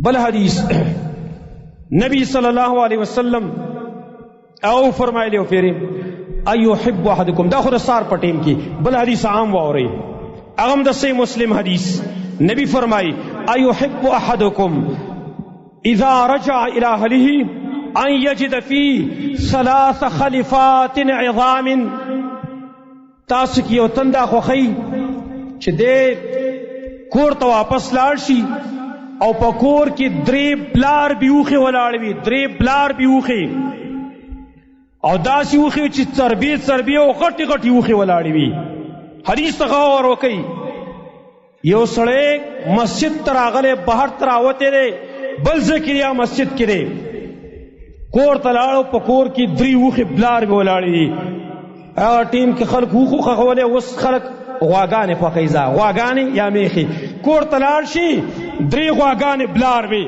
بل حدیث نبی صلی اللہ علیہ وسلم او فرمائے لے پھر ایحب احدکم دا خود سار پٹیم کی بل حدیث عام واری اغم دا صحیح مسلم حدیث نبی فرمائی ایحب احدکم اذا رجع الى اہلہ ان یجد فی 3 خلفات عظام تاسو کی یو تندا خوخی چې دې کور ته واپس لاړ شي او په کور کې 3 بلار بیوخي ولاړ وي 3 بلار بیوخي او داسې وخي چې چربي او غټي غټي وخي ولاړ وي حدیث ته غور وکړي یو سړی مسجد ته راغلی بهر ته راوتی دی بل ځای کې یا مسجد کې دی کور ته لاړو په کور کې 3 وخي بلار به ولاړې دي هغه ټیم کې خلک وخو خغولې اوس خلک غواګانې خوښوي غواګانې یا میخي کور ته لاړ شي 3 غواګانې بلار وي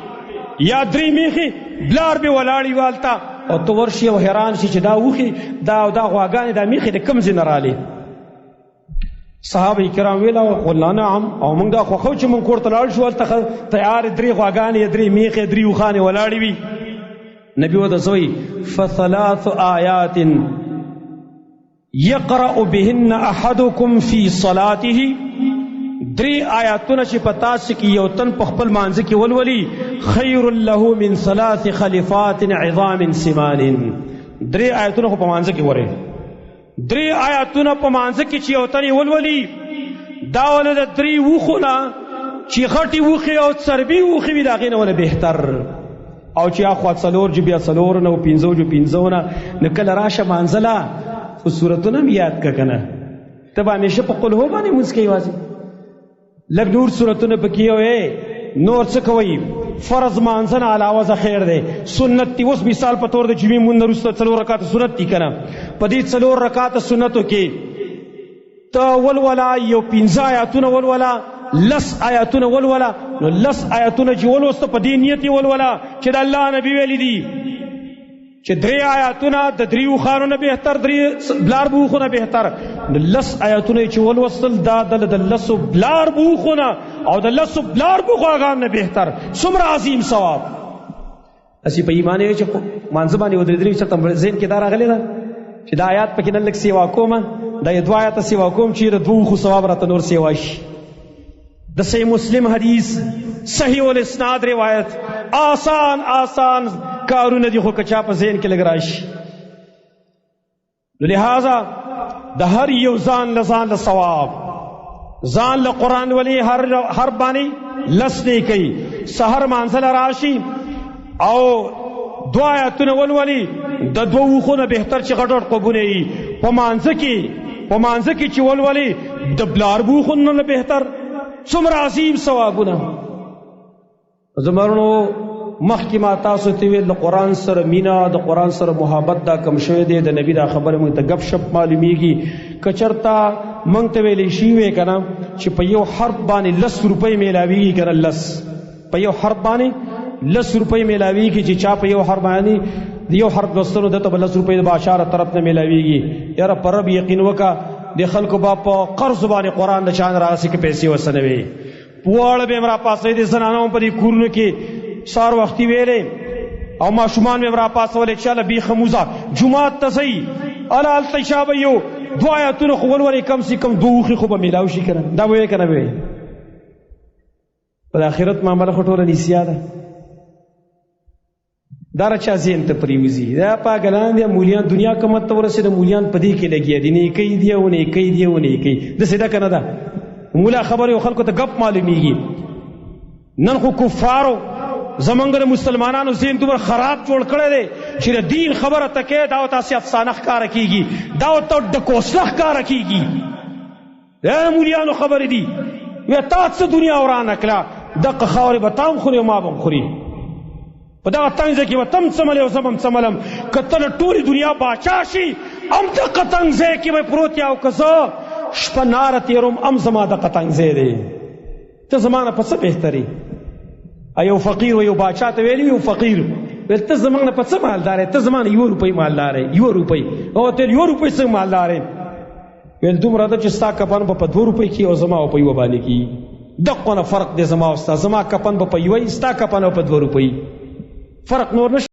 یا 3 میخي بلار به ولاړې والته او تو ورشي او حیران شي چې دا وخي دا غواګانې دا میخي د کوم ځای نه رالې صحابه کرام ویلا قلنا نعم او موږ دا خوښو چې موږ کور ته لاړ شو هلته تیار 3 غواګانې 3 میخي 3 وخانې ولاړې وي نبی ورته سوی فثلاث آیات یقرأ بهن احدکم فی صلاته 3 آیاتونه چې په تاسو کې یو تن په خپل مانځ کې ولولي خیر له من 3 خلفات عظام سمان 3 آیاتونه په مانځ کې وره 3 آیاتونه په مانځ کې چې یو تن ولولي دا ول د 3 وخونه چې غټي وخي او چربي وخي وي دا غینه ول بهتر او چې اخوا څلور جو بیا څلور نه او 15 جو 15 نه نکله راشه مانځلا خو صورتونه یاد کا کنه ته باندې شپ قل هو باندې مسکی واسي لګ نور صورتونه پکې وې نور څه کوي فرض مانځنه علاوه ز خیر دی سنت تی اوس مثال په تور د جمعې مون نرسته 4 رکعات سنت تی کنه په دې 4 رکعات سنتو کې ته ولولا یو 15 آیاتونه ولولا لس آیاتونه ولولا نو لس آیاتونه چې ولوسته په دې نیت ولولا چې د الله نبی ویلي دي چې 3 آیاتونه د 3 وخانو بهتر 3 بلار بوخونه بهتر لس آیاتونه چې ولوستل دا د لس بلار بوخونه او د لس بلار بوخاګان نه بهتر څومره عظیم ثواب اسی په ایمان یې چې مانځ باندې ودرې درې چې تم زین کې دا راغلی دا چې دا آیات پکې نن لک سیوا کومه دا یې 2 آیات سیوا کوم چې د 2 خو ثواب راته نور سیوا شي د صحیح مسلم حدیث صحیح الاسناد روایت آسان کارونه دي خو کچا په ذهن کې لګ راشي لہذا د هر یو ځان له ثواب ځان له قرآن ولی هر باندې لس دی کوي سحر مانځل راشي او 2 آیاتونه ولولي د 2 وخونه بهتر چې غټ قبونه وي په مانځ کې چې ولولي د بلار بوخونه نه بهتر څومره عظیم ثوابونه زمرنو مخکې ما تاسو ته ویل د قرآن سره مینا د قرآن سره محبت دا کم شوی دی د نبی دا خبره موږ ته غب شپ معلومیږي کچرتا موږ ته ویلې شي وې کنه چې په یو حرف باندې 10 روپۍ میلاویږي کنه لس په یو حرف باندې 10 روپۍ میلاویږي چې چا په یو حرف باندې یو حرف لوستلو دته 10 روپۍ د باشار طرف نه میلاویږي یاره پرب یقین وکا د خلکو با په قرض باندې قرآن د چان راسي کې پیسې وسنوي پوړ به مرا پاسې د زنانو په دې کورونو کې سار وختي ویلې او ماشومان مې مرا پاسولې چاله بي خموزه جمعات ته سي الا التشابه یو 2 آیاتونه خو ولوري کم سي کم 2 خو به میلاو شي کنه دا وې کنه وې په آخرت معاملې خټوره نسیا ده دا رچا زین ته پریوزي دا پاګلان دي مولیان دنیا کمت ته ورسې د مولیان پدې کې لګي دي نه کوي دی او نه کوي د سیدا کنه دا مولا خبره خلکو ته غپ معلومیږي نن خو کفارو زمونږ د مسلمانانو زین دومره خراب جوړ کړی دی چې د دین خبره تکې دا تاسې افسانه ښکاره کېږي دا ورته ډکوسله ښکاره کېږي دا مولیانو خبرې دي وی تا څه دنیا ورانه کړه دغه خاورې به تا هم خوري او ما به هم خوري په دغه تنګ ځای کې به تم څملې او زه به هم څملم که ته د ټولې دنیا باچا شي همدغه تنګ ځای کې به پروت یا او که زه شپه ناره تېروم هم زما دغه تنګ ځای دی ته زما نه په څه بهترې یو فقیر و یو باچا ته ویلی یو فقیر ویل ته زمونږ نه په څه مالدار یې ته زما نه 1 روپۍ مالدار یې 1 روپۍ او ته 1 روپۍ څنګه مالدار یې ویل دومره ده چې ستا کبان به په 2 روپۍ کې او زما په 1 باندې کې دقونه فرق دی زما او ستا. زما کفن به په 1 ستا کفن به په 2 روپۍ. فرق نور نشته.